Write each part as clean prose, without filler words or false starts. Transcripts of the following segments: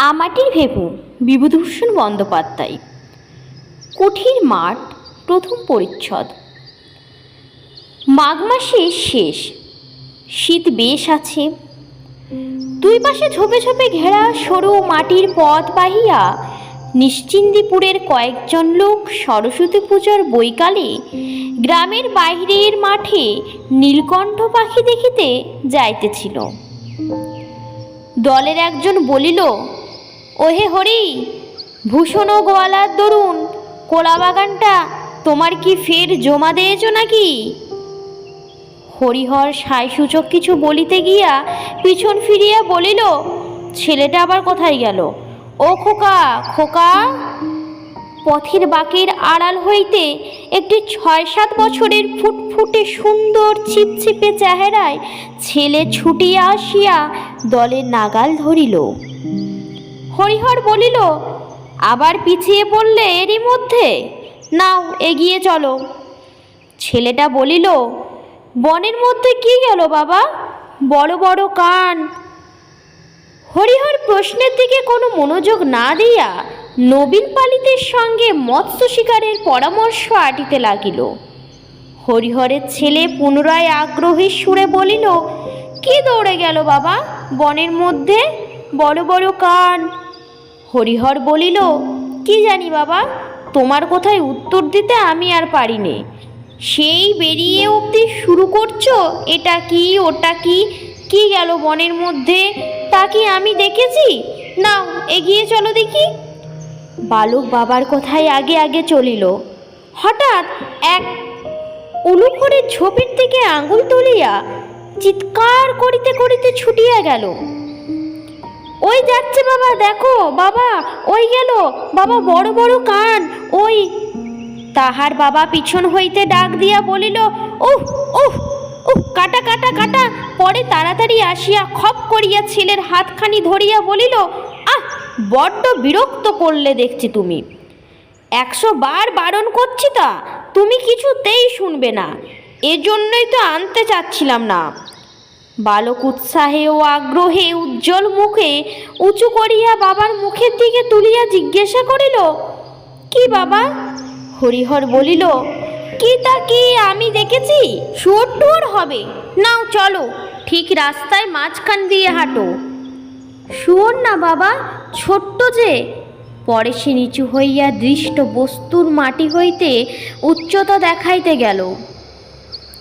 আমাটির ভেপু বিভূতিভূষণ বন্দ্যোপাধ্যায়। কুঠির মাঠ, প্রথম পরিচ্ছদ। মাঘ মাসের শেষ, শীত বেশ আছে। দুই পাশে ঝোপে ঝোপে ঘেরা সরু মাটির পথ বাহিয়া নিশ্চিন্দিপুরের কয়েকজন লোক সরস্বতী পূজার বৈকালে গ্রামের বাইরের মাঠে নীলকণ্ঠ পাখি দেখিতে যাইতেছিল। দলের একজন বলিল, ওহে হরি, ভূষণ ও গোয়ালার দরুন কোলা বাগানটা তোমার কি ফের জমা দিয়েছ নাকি? হরিহর সায়সূচক কিছু বলিতে গিয়া পিছন ফিরিয়া বলিল, ছেলেটা আবার কোথায় গেল? ও খোকা, খোকা! পথের বাঁকের আড়াল হইতে একটি ৬-৭ বছরের ফুটফুটে সুন্দর ছিপছিপে চেহারায় ছেলে ছুটিয়া আসিয়া দলের নাগাল ধরিল। হরিহর বলিল, আবার পিছিয়ে পড়লে এরই মধ্যে? নাও এগিয়ে চলো। ছেলেটা বলিল, বনের মধ্যে কি গেল বাবা? বড় বড় কান। হরিহর প্রশ্নের দিকে কোনো মনোযোগ না দিয়া নবীন পালিতের সঙ্গে মৎস্য শিকারের পরামর্শ আটিতে লাগিল। হরিহরের ছেলে পুনরায় আগ্রহের সুরে বলিল, কি দৌড়ে গেল বাবা বনের মধ্যে? বড় বড় কান। হরিহর বলিল, কি জানি বাবা, তোমার কোথায় উত্তর দিতে আমি আর পারি নে। সেই বেরিয়ে অবধি শুরু করছো এটা কি ওটা কি, কি গেল বনের মধ্যে তা কি আমি দেখেছি? নাও এগিয়ে চলো দেখি। বালক বাবার কথায় আগে আগে চলিল। হঠাৎ এক উলুখড়ের ঝোপের দিকে আঙুল তুলিয়া চিৎকার করিতে করিতে ছুটিয়া গেল। ওই যাচ্ছে বাবা, দেখো বাবা, ওই গেল বাবা, বড় বড় কান ওই। তাহার বাবা পিছন হইতে ডাক দিয়া বলিল, উহ উহ উহ, কাটা কাটা কাটা। পরে তাড়াতাড়ি আসিয়া খপ করিয়া ছেলের হাতখানি ধরিয়া বলিল, আহ, বড্ড বিরক্ত করলে দেখছি তুমি। 100 বার বারণ করছি তা তুমি কিছুতেই শুনবে না, এজন্যই তো আনতে চাচ্ছিলাম না। বালক উৎসাহে ও আগ্রহে উজ্জ্বল মুখে উঁচু করিয়া বাবার মুখের দিকে তুলিয়া জিজ্ঞাসা করিল, কি বাবা? হরিহর বলিল, কি তা কি আমি দেখেছি? শুয়োর টুয়োর হবে। নাও চলো, ঠিক রাস্তায় মাঝখান দিয়ে হাঁটো। শুয়োর না বাবা, ছোট্ট যে। পরে সে নিচু হইয়া দৃষ্ট বস্তুর মাটি হইতে উচ্চতা দেখাইতে গেল।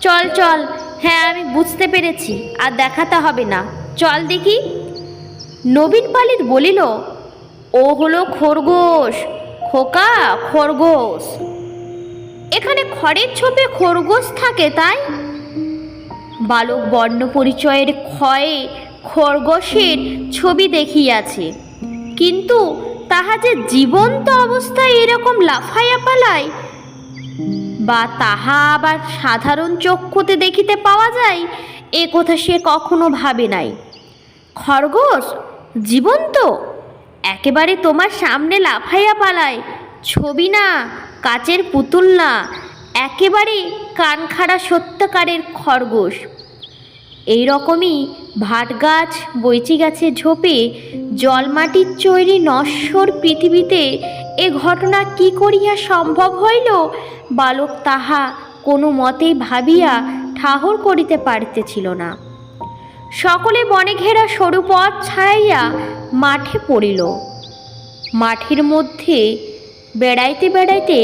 চল চল, হ্যাঁ আমি বুঝতে পেরেছি, আর দেখাতে হবে না, চল দেখি। নবীন পালিত বলিল, ও হলো খরগোশ খোকা, খরগোশ। এখানে খড়ের ছোপে খরগোশ থাকে তাই? বালক বর্ণ পরিচয়ের ক্ষয়ে খরগোশের ছবি দেখিয়াছে, কিন্তু তাহা যে জীবন্ত অবস্থায় এরকম লাফাইয়া পালায় বা তাহা আবার সাধারণ চক্ষুতে দেখিতে পাওয়া যায়, এ কথা সে কখনো ভাবে নাই। খরগোশ জীবন্ত একেবারে তোমার সামনে লাফাইয়া পালায়, ছবি না, কাচের পুতুল না, একেবারে কানখাড়া সত্যকারের খরগোশ। এই রকমই ভাট গাছ, বৈচি গাছের ঝোপে জলমাটির তৈরি নশ্বর পৃথিবীতে এ ঘটনা কি করিয়া সম্ভব হইল, বালক তাহা কোনো মতেই ভাবিয়া ঠাহর করিতে পারিতেছিল না। সকলে বনে ঘেরা সরু পথ ছাড়াইয়া মাঠে পড়িল। মাঠের মধ্যে বেড়াইতে বেড়াইতে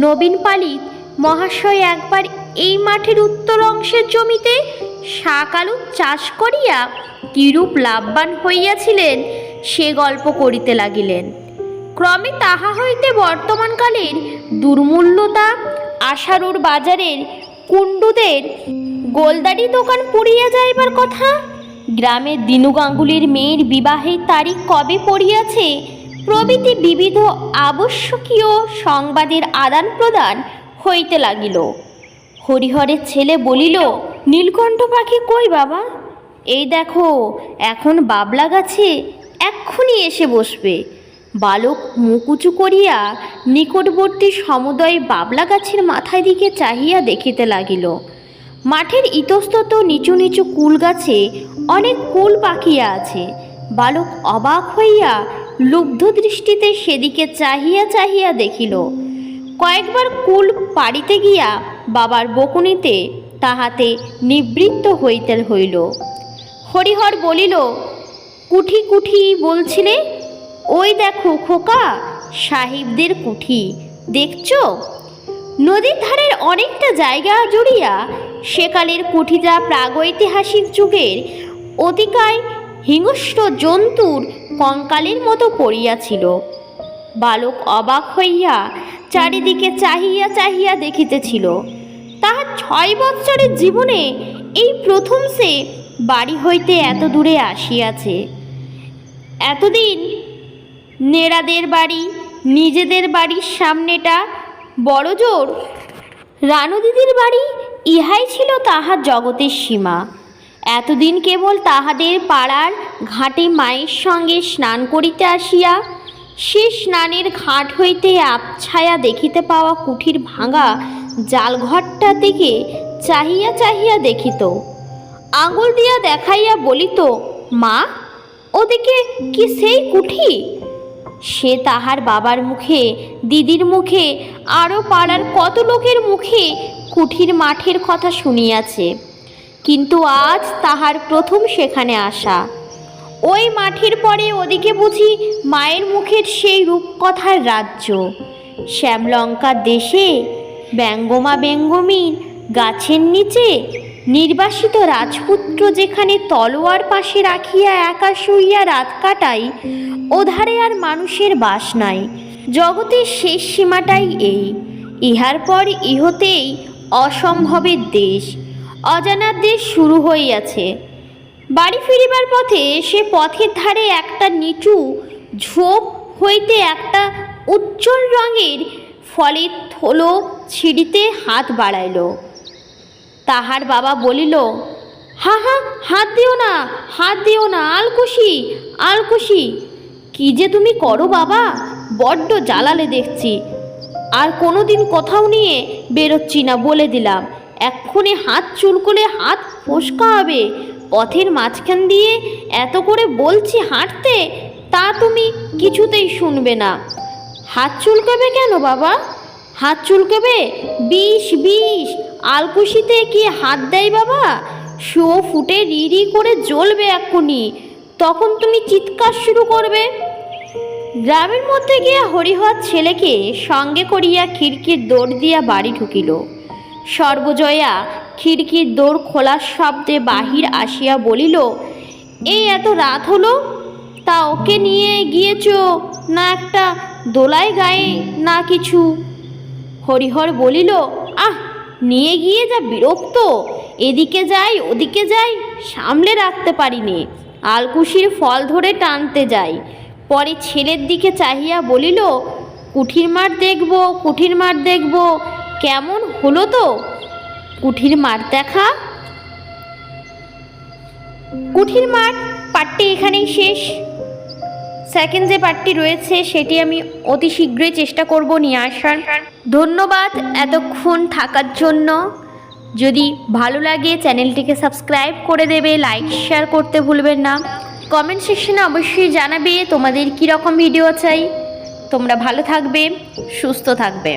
নবীন পালিত মহাশয় একবার এই মাঠের উত্তর অংশের জমিতে শাক আলু চাষ করিয়া কিরূপ লাভবান হইয়াছিলেন সে গল্প করিতে লাগিলেন। ক্রমে তাহা হইতে বর্তমানকালের দুর্মূল্যতা, আশারুর বাজারের কুণ্ডুদের গোলদারি দোকান পুড়িয়া যাইবার কথা, গ্রামের দিনু গাঙ্গুলির মেয়ের বিবাহের তারিখ কবে পড়িয়াছে প্রভৃতি বিবিধ আবশ্যকীয় সংবাদের আদান প্রদান হইতে লাগিল। হরিহরের ছেলে বলিল, নীলকণ্ঠ পাখি কই বাবা? এই দেখো এখন বাবলা গাছে এক্ষুনি এসে বসবে। বালক মুখ উঁচু করিয়া নিকটবর্তী সমুদয় বাবলা গাছের মাথায় দিকে চাহিয়া দেখিতে লাগিল। মাঠের ইতস্তত নিচু নিচু কুল গাছে অনেক কুল পাকিয়া আছে। বালক অবাক হইয়া লুব্ধ দৃষ্টিতে সেদিকে চাহিয়া চাহিয়া দেখিল। কয়েকবার কুল পাড়িতে গিয়া বাবার বকুনিতে তাহাতে নিবৃত্ত হইতে হইল। হরিহর বলিল, কুঠি কুঠি বলছিলে? ওই দেখো খোকা, সাহেবদের কুঠি দেখছ? নদীর ধারের অনেকটা জায়গা জুড়িয়া সেকালের কুঠিটা প্রাগৈতিহাসিক যুগের অতিকায় হিংস্র জন্তুর কঙ্কালের মতো পড়িয়াছিল। বালক অবাক হইয়া চারিদিকে চাহিয়া চাহিয়া দেখিতেছিল। তাহার 6 বৎসরের জীবনে এই প্রথম সে বাড়ি হইতে এত দূরে আসিয়াছে। এতদিন নেড়াদের বাড়ি, নিজেদের বাড়ির সামনেটা বড় জোর রানু দিদির বাড়ি, ইহাই ছিল তাহার জগতের সীমা। এতদিন কেবল তাহাদের পাড়ার ঘাটে মায়ের সঙ্গে স্নান করিতে আসিয়া সে স্নানের ঘাট হইতে আবছায়া দেখিতে পাওয়া কুঠির ভাঙা জালঘরটা দিকে চাহিয়া চাহিয়া দেখিত। আঙুল দিয়া দেখাইয়া বলিত, মা, ওদিকে কি সেই কুঠি? সে তাহার বাবার মুখে, দিদির মুখে, আরও পাড়ার কত লোকের মুখে কুঠির মাঠের কথা শুনিয়াছে, কিন্তু আজ তাহার প্রথম সেখানে আসা। ওই মাঠের পরে ওদিকে বুঝি মায়ের মুখের সেই রূপকথার রাজ্য। শ্যামলঙ্কার দেশে ব্যঙ্গমা ব্যঙ্গমীর গাছের নিচে নির্বাসিত রাজপুত্র যেখানে তলোয়ার পাশে রাখিয়া একা শুইয়া রাত কাটাই, ওধারে আর মানুষের বাস নাই। জগতের শেষ সীমাটাই এই। ইহার পর ইহতেই অসম্ভবের দেশ, অজানার দেশ শুরু হইয়াছে। বাড়ি ফিরিবার পথে সে পথের ধারে একটা নিচু ঝোপ হইতে একটা উজ্জ্বল রঙের ফলের থলো ছিঁড়িতে হাত বাড়াইল। তাহার বাবা বলিল, হা হা, হাত দিও না, হাত দিও না, আলকুশি, আলকুশি। কি যে তুমি করো বাবা, বড্ড জ্বালালে দেখছি। আর কোনো দিন কোথাও নিয়ে বেরোচ্ছি না, বলে দিলাম। এক্ষুনি হাত চুলকলে হাত ফোসকা হবে। পথের মাঝখান দিয়ে এত করে বলছি হাঁটতে, তা তুমি কিছুতেই শুনবে না। হাত চুলকাবে কেন বাবা? হাত চুলকাবে? বিষ, বিষ। আলকুশিতে কি হাত দেয় বাবা? শুয়ো ফুটে রি রি করে জ্বলবে এক্ষুনি, তখন তুমি চিৎকার শুরু করবে। গ্রামের মধ্যে গিয়া হরিহর ছেলেকে সঙ্গে করিয়া খিড়কির দৌড় দিয়া বাড়ি ঢুকিল। সর্বজয়া খিড়কির দৌড় খোলার শব্দে বাহির আসিয়া বলিল, এই এত রাত হলো, তা ওকে নিয়ে গিয়েছ না একটা দোলায় গায়ে না কিছু? হরিহর বলিল, আহ, নিয়ে গিয়ে যা বিরক্ত, এদিকে যাই ওদিকে যাই, সামলে রাখতে পারিনি। আলকুশির ফল ধরে টানতে যাই। পরে ছেলের দিকে চাহিয়া বলিল, কুঠির মাঠ দেখব, কুঠির মাঠ দেখব। কেমন হলো তো কুঠির মাঠ দেখা? কুঠির মাঠ পাঠটি এখানেই শেষ। সেকেন্ড যে পার্টটি রয়েছে সেটি আমি অতি শীঘ্রই চেষ্টা করব নিয়ে আসার। ধন্যবাদ এতক্ষণ থাকার জন্য। যদি ভালো লাগে চ্যানেলটিকে সাবস্ক্রাইব করে দেবে, লাইক শেয়ার করতে ভুলবেন না। কমেন্ট সেকশনে অবশ্যই জানাবে তোমাদের কীরকম ভিডিও চাই। তোমরা ভালো থাকবে, সুস্থ থাকবে।